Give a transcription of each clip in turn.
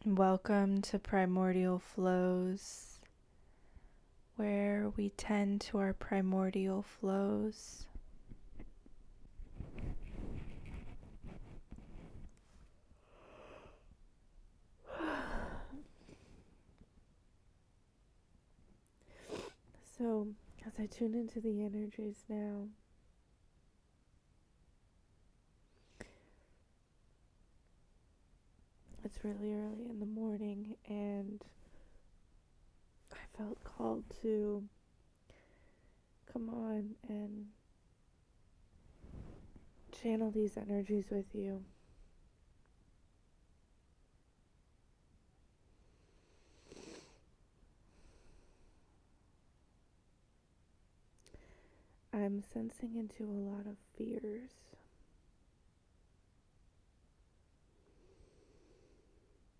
Welcome to Primordial Flows, where we tend to our primordial flows. So, as I tune into the energies now, it's really early in the morning, and I felt called to come on and channel these energies with you. I'm sensing into a lot of fears.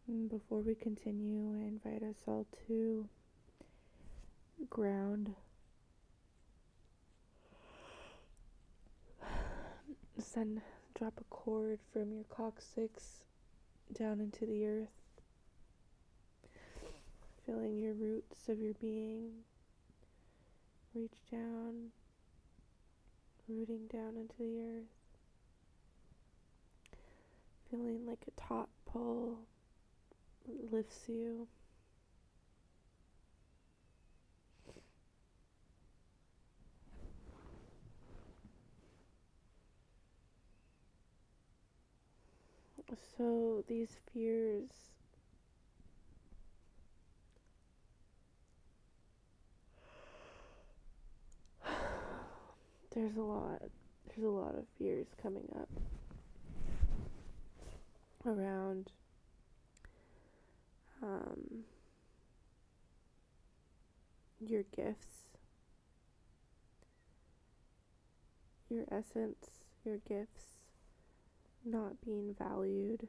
And before we continue, I invite us all to ground. Drop a cord from your coccyx down into the earth, feeling your roots of your being reach down, rooting down into the earth, feeling like a taut pull lifts you. So these fears there's a lot of fears coming up around your gifts, your essence, your gifts not being valued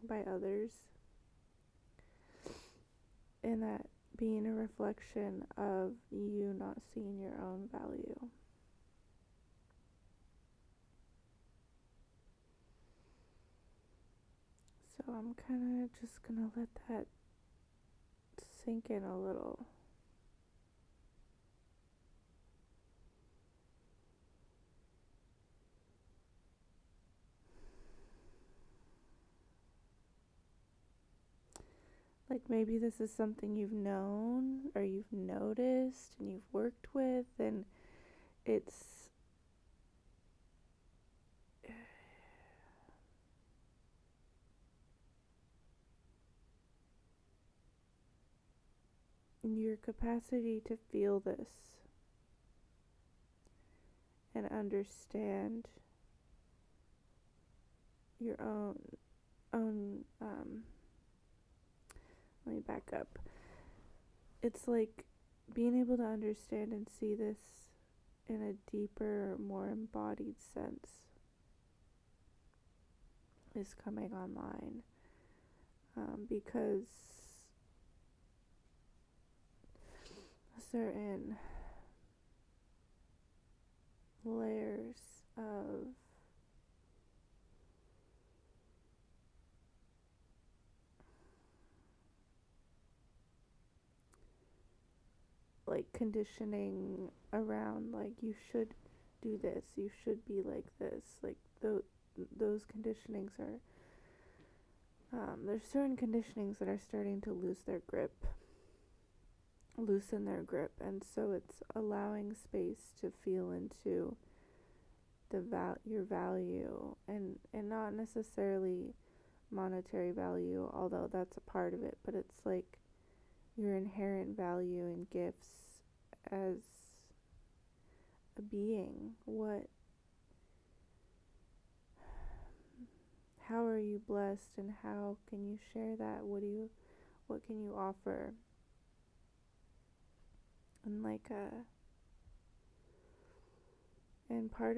by others, and that being a reflection of you not seeing your own value. So I'm kind of just gonna let that sink in a little. Like maybe this is something you've known or you've noticed and you've worked with, and it's your capacity to feel this and understand your own let me back up. It's like being able to understand and see this in a deeper, more embodied sense is coming online, because certain layers of like conditioning around like you should do this, you should be like this, like those conditionings are there's certain conditionings that are starting to loosen their grip, and so it's allowing space to feel into your value, and not necessarily monetary value, although that's a part of it, but it's like your inherent value and gifts as a being. How are you blessed, and how can you share that? What can you offer? And and part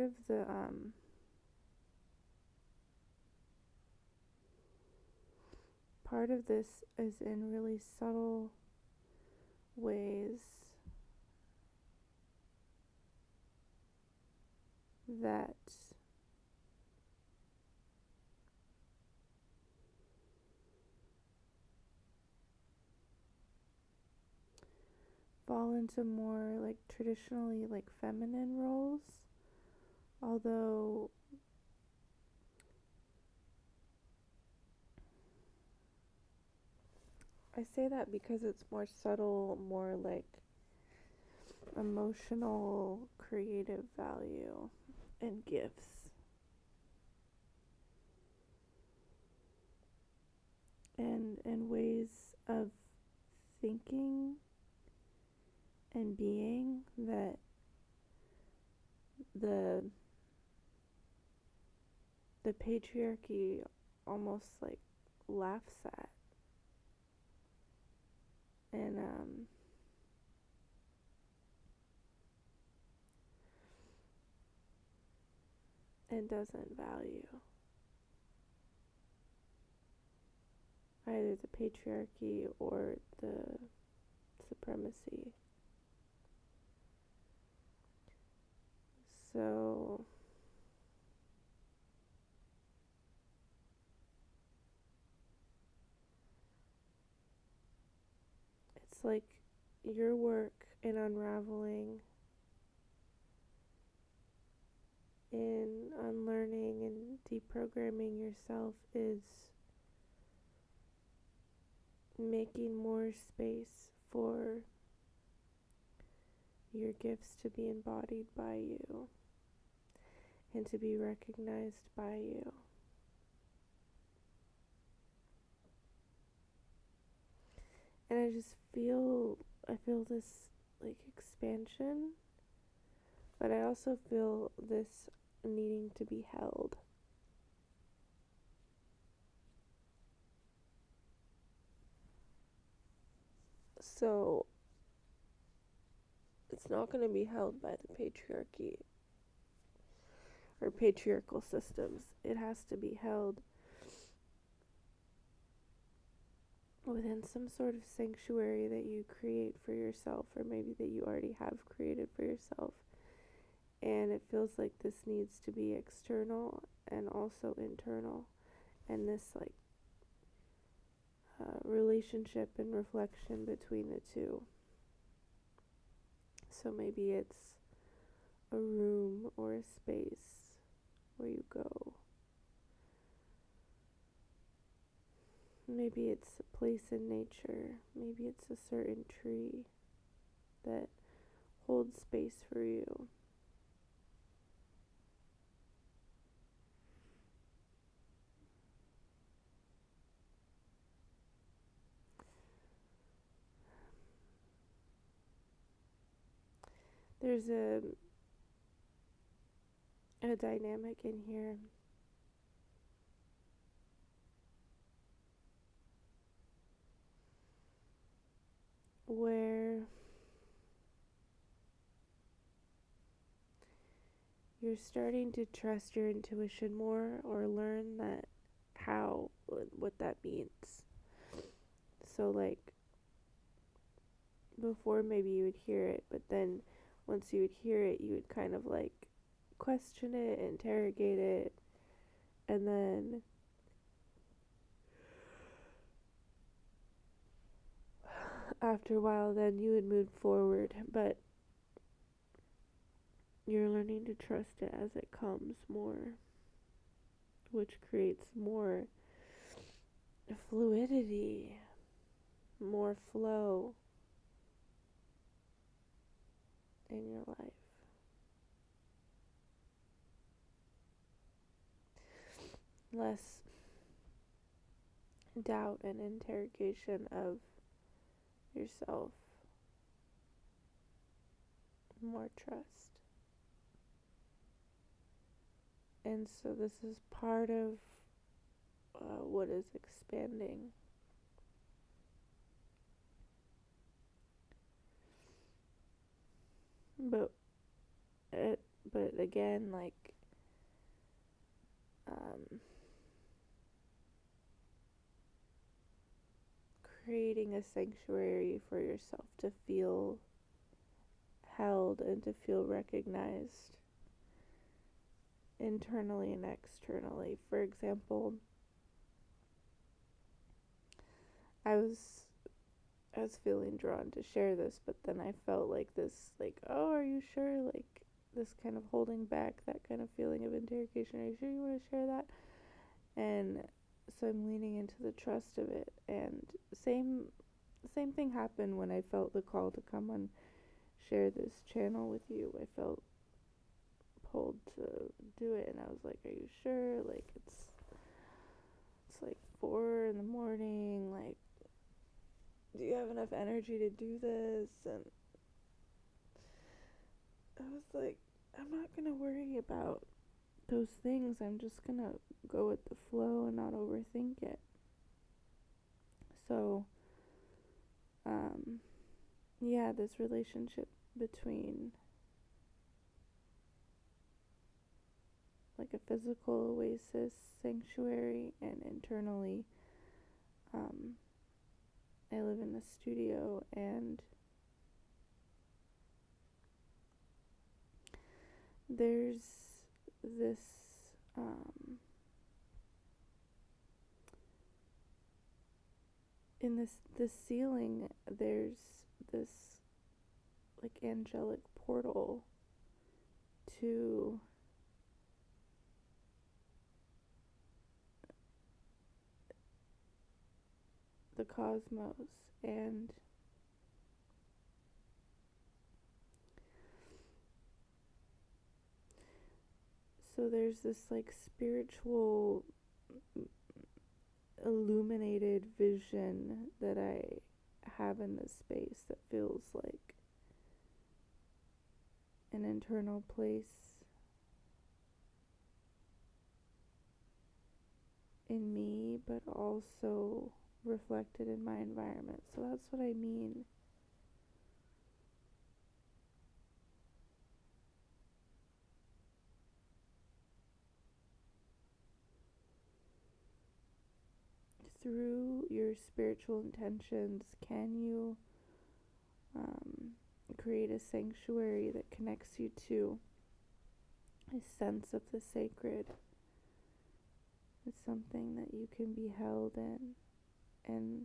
of this is in really subtle ways that fall into more like traditionally like feminine roles, although I say that because it's more subtle, more like emotional, creative value and gifts. And ways of thinking and being that the patriarchy almost like laughs at and doesn't value either the patriarchy or the supremacy. So it's like your work in unraveling, in unlearning and deprogramming yourself is making more space for your gifts to be embodied by you and to be recognized by you. And I feel this like expansion, but I also feel this needing to be held. So it's not going to be held by the patriarchy or patriarchal systems. It has to be held within some sort of sanctuary that you create for yourself, or maybe that you already have created for yourself. And it feels like this needs to be external and also internal, and this like relationship and reflection between the two. So maybe it's a room or a space where you go. Maybe it's a place in nature. Maybe it's a certain tree that holds space for you. There's a dynamic in here where you're starting to trust your intuition more, or learn that what that means. So like before maybe you would hear it, but then once you would hear it, you would kind of like question it, interrogate it, and then after a while then you would move forward. But you're learning to trust it as it comes more, which creates more fluidity, more flow in your life. Less doubt and interrogation of yourself, more trust. And so this is part of what is expanding. But again, like creating a sanctuary for yourself to feel held and to feel recognized internally and externally. For example, I I was feeling drawn to share this, but then I felt like this, like, oh, are you sure? Like, this kind of holding back, that kind of feeling of interrogation. Are you sure you want to share that? And so I'm leaning into the trust of it. And same thing happened when I felt the call to come on share this channel with you. I felt pulled to do it, and I was like, are you sure? Like, it's like 4 in the morning, like, do you have enough energy to do this? And I was like, I'm not gonna worry about those things. I'm just gonna go with the flow and not overthink it. So yeah, this relationship between like a physical oasis sanctuary and internally, I live in a studio, and there's this in this ceiling, there's this like angelic portal to the cosmos, and so there's this like spiritual illuminated vision that I have in this space that feels like an internal place in me, but also reflected in my environment. So that's what I mean. Through your spiritual intentions, can you create a sanctuary that connects you to a sense of the sacred? It's something that you can be held in and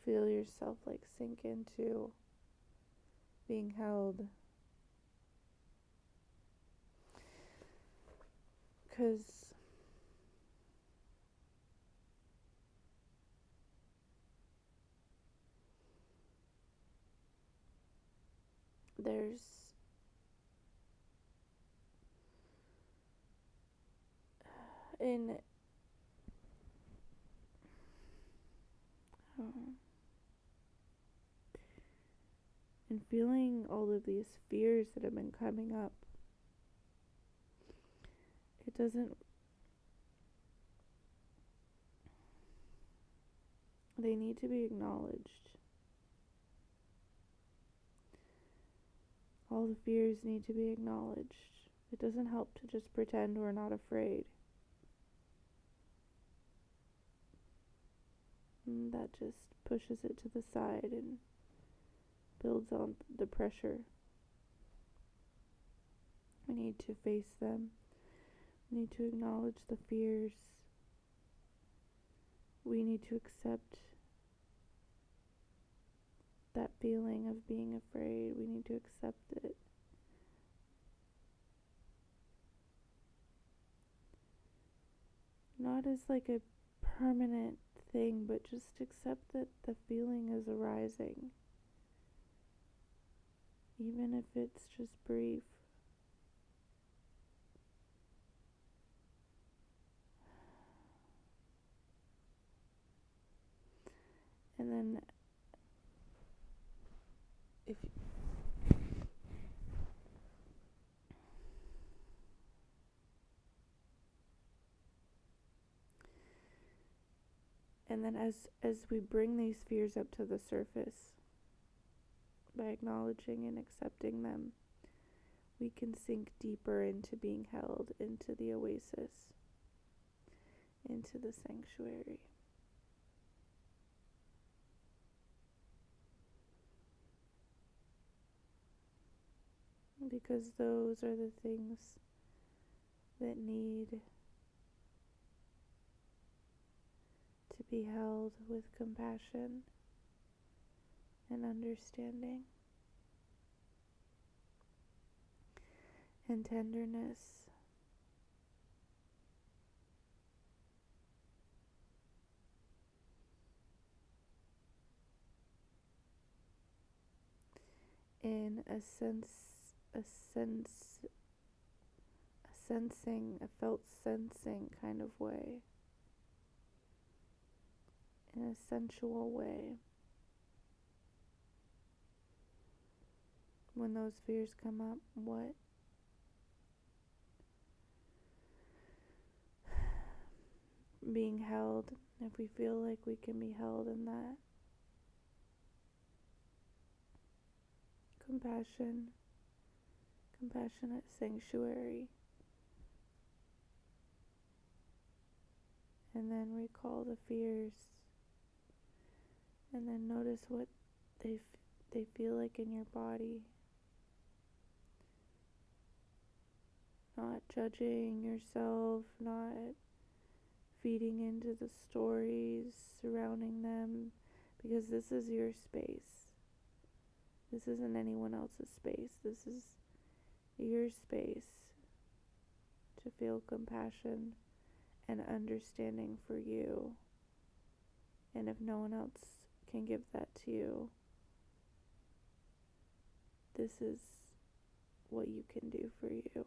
feel yourself like sink into being held. Because there's in in feeling all of these fears that have been coming up, it doesn't, they need to be acknowledged. All the fears need to be acknowledged. It doesn't help to just pretend we're not afraid. And that just pushes it to the side and builds on the pressure. We need to face them. We need to acknowledge the fears. We need to accept that feeling of being afraid. We need to accept it. Not as like a permanent thing, but just accept that the feeling is arising. Even if it's just brief. And then if and then as we bring these fears up to the surface, by acknowledging and accepting them, we can sink deeper into being held, into the oasis, into the sanctuary. Because those are the things that need to be held with compassion and understanding and tenderness. In a felt sensing kind of way, in a sensual way. When those fears come up, what being held, if we feel like we can be held in that compassionate sanctuary, and then recall the fears, and then notice what they feel like in your body, not judging yourself, not feeding into the stories surrounding them, because this is your space. This isn't anyone else's space. This is your space to feel compassion and understanding for you. And if no one else can give that to you, this is what you can do for you.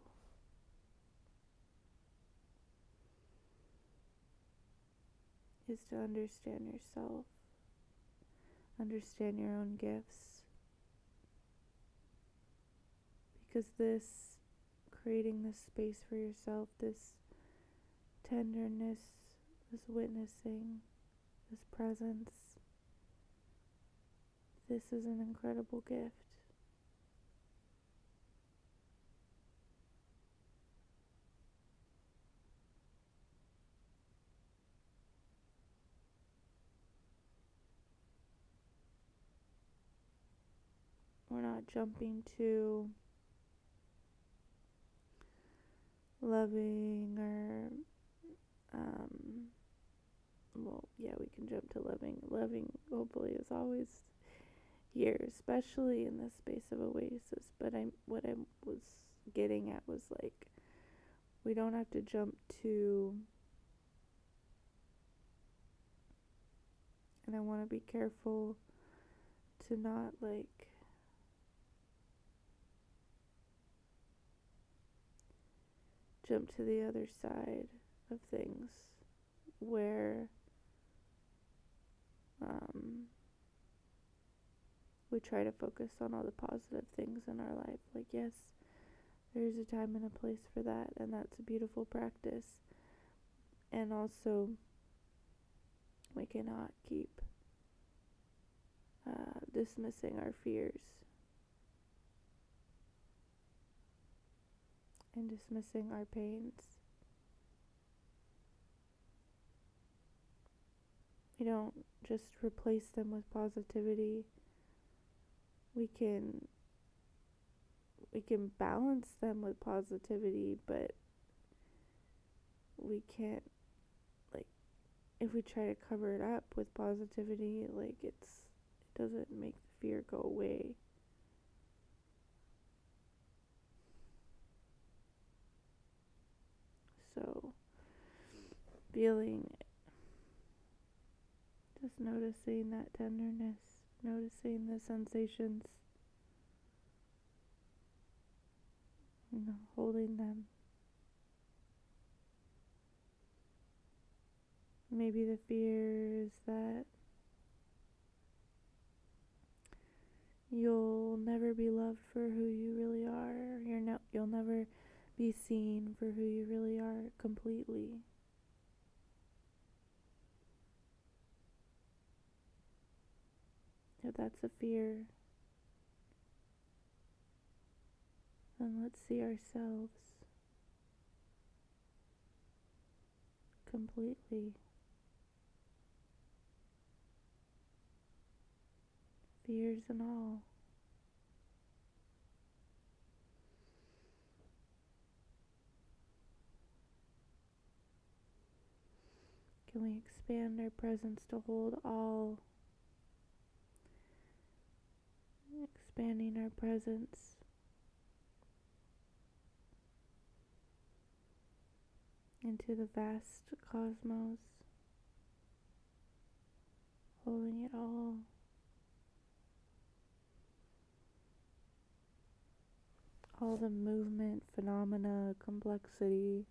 Is to understand yourself, understand your own gifts. Because creating this space for yourself, this tenderness, this witnessing, this presence, this is an incredible gift. We're not jumping to loving or, we can jump to loving. Loving hopefully is always here, especially in this space of oasis. But what I was getting at was like, we don't have to jump to, and I want to be careful to not like jump to the other side of things where we try to focus on all the positive things in our life. Like, yes, there's a time and a place for that, and that's a beautiful practice. And also, we cannot keep dismissing our fears and dismissing our pains. We don't just replace them with positivity. We can balance them with positivity, but we can't, like, if we try to cover it up with positivity, like, it doesn't make the fear go away. So, just noticing that tenderness, noticing the sensations, holding them. Maybe the fear is that you'll never be loved for who you really are. You'll never be seen for who you really are completely. If that's a fear, then let's see ourselves completely. Fears and all. Can we expand our presence to hold all? Expanding our presence into the vast cosmos, holding it all the movement, phenomena, complexity.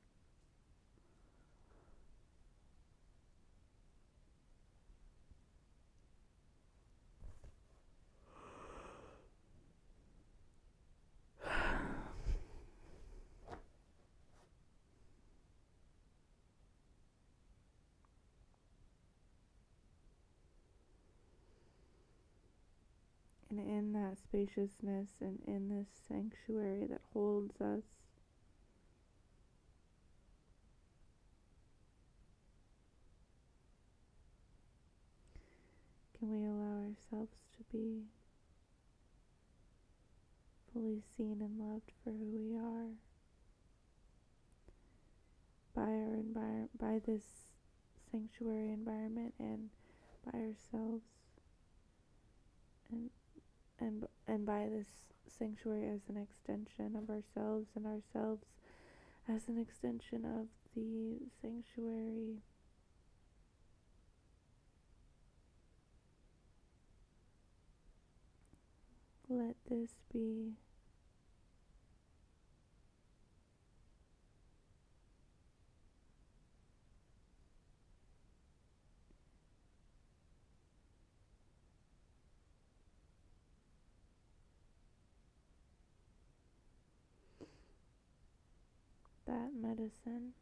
And in that spaciousness and in this sanctuary that holds us, can we allow ourselves to be fully seen and loved for who we are by this sanctuary environment and by ourselves, and by this sanctuary as an extension of ourselves, and ourselves as an extension of the sanctuary. Let this be that medicine.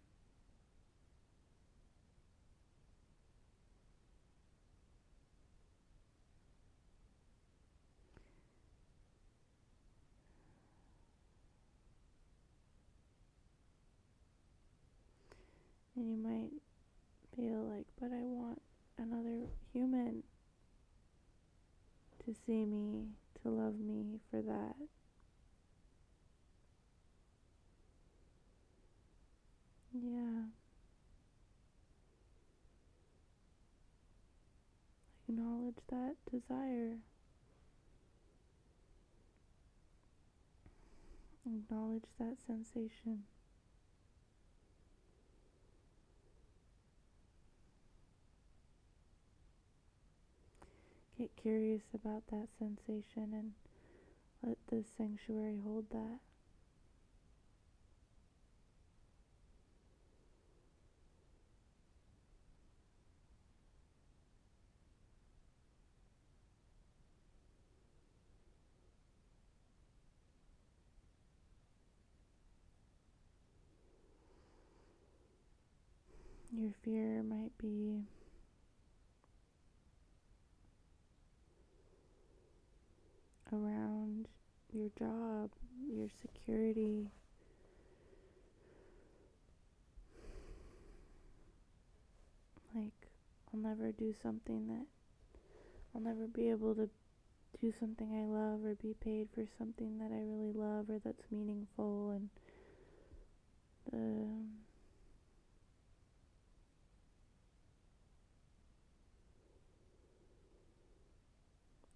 And you might feel like, but I want another human to see me, to love me for that. Yeah. Acknowledge that desire. Acknowledge that sensation. Get curious about that sensation and let the sanctuary hold that. Your fear might be around your job, your security, like I'll never do something that I'll never be able to do something I love or be paid for something that I really love or that's meaningful, and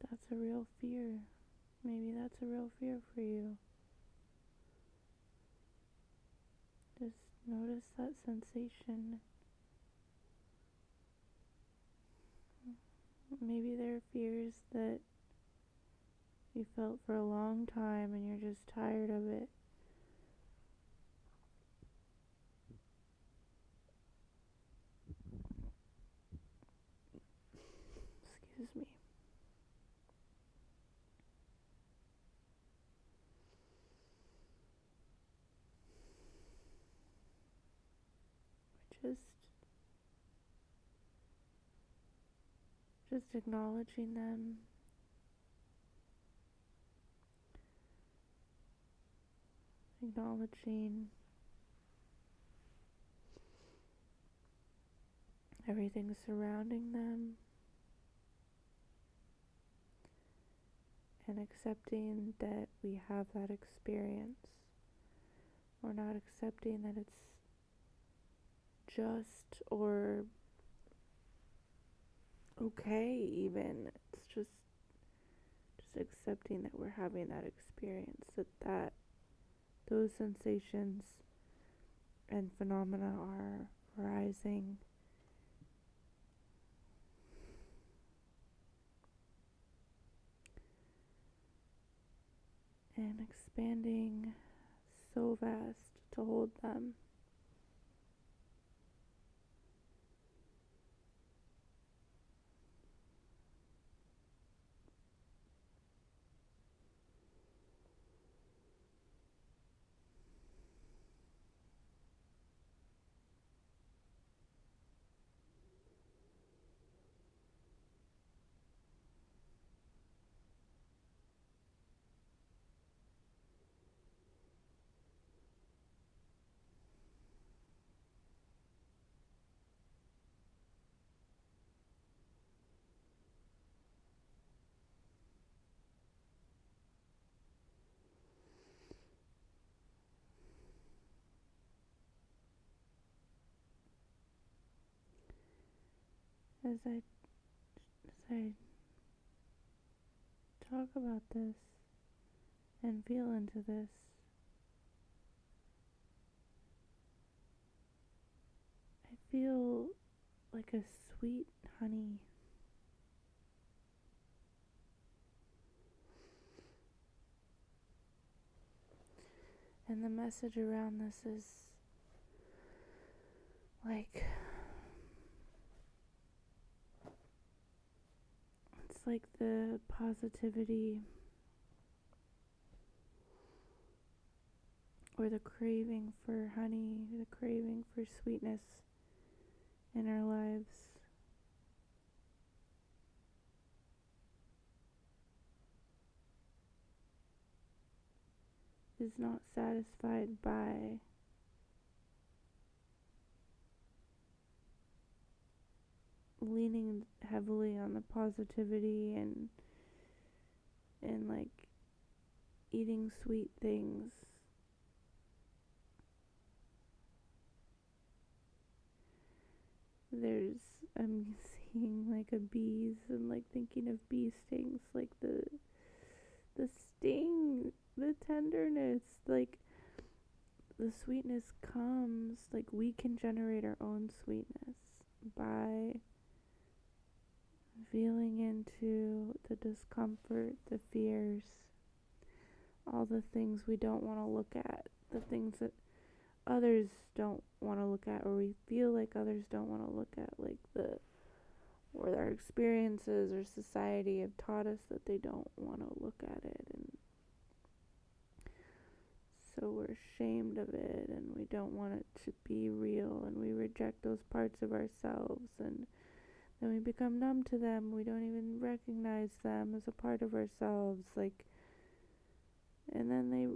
that's a real fear. Maybe that's a real fear for you. Just notice that sensation. Maybe there are fears that you felt for a long time and you're just tired of it. Excuse me. Just acknowledging them. Acknowledging everything surrounding them. And accepting that we have that experience. We're not accepting that it's just or okay even. It's just accepting that we're having that experience, that those sensations and phenomena are arising, and expanding so vast to hold them. As I talk about this and feel into this, I feel like a sweet honey. And the message around this is like, it's like the positivity or the craving for honey, the craving for sweetness in our lives. Is not satisfied by leaning heavily on the positivity and like eating sweet things. I'm seeing like a bees and like thinking of bee stings, like the sting, the tenderness, like the sweetness comes, like we can generate our own sweetness by feeling into the discomfort, the fears, all the things we don't want to look at, the things that others don't want to look at, or we feel like others don't want to look at, like or our experiences or society have taught us that they don't want to look at it, and so we're ashamed of it and we don't want it to be real, and we reject those parts of ourselves, and then we become numb to them. We don't even recognize them as a part of ourselves, like, and then they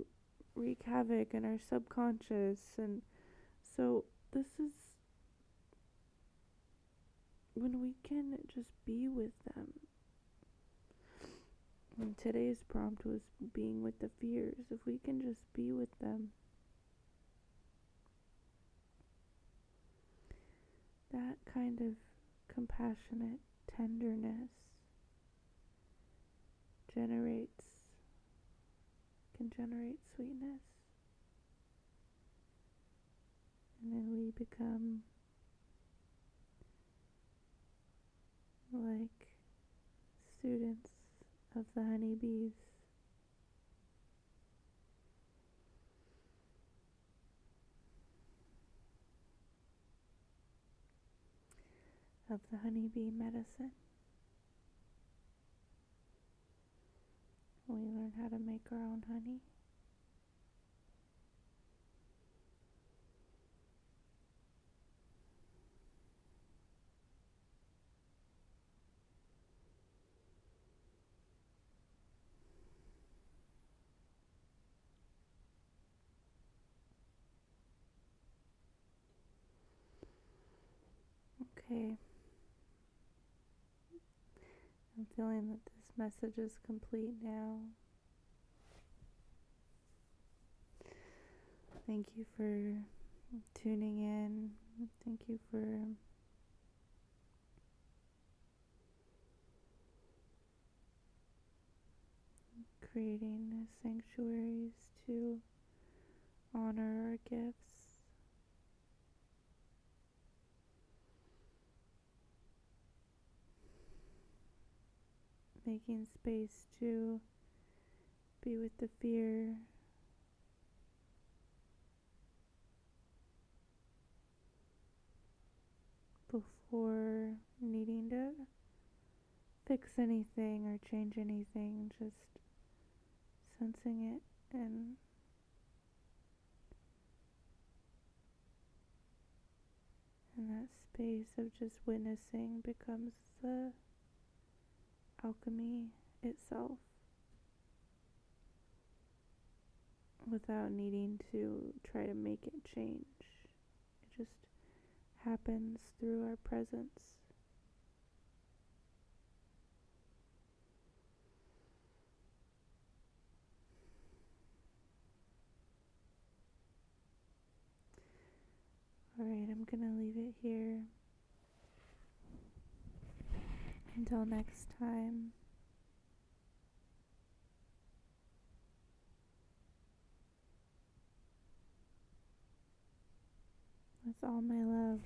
wreak havoc in our subconscious. And so this is when we can just be with them. And today's prompt was being with the fears. If we can just be with them, that kind of compassionate tenderness can generate sweetness. And then we become like students of the honeybees. Of the honeybee medicine. We learn how to make our own honey. Okay. I'm feeling that this message is complete now. Thank you for tuning in. Thank you for creating sanctuaries to honor our gifts. Making space to be with the fear before needing to fix anything or change anything, just sensing it, and that space of just witnessing becomes the alchemy itself, without needing to try to make it change. It just happens through our presence. Alright, I'm gonna leave it here. Until next time. With all my love.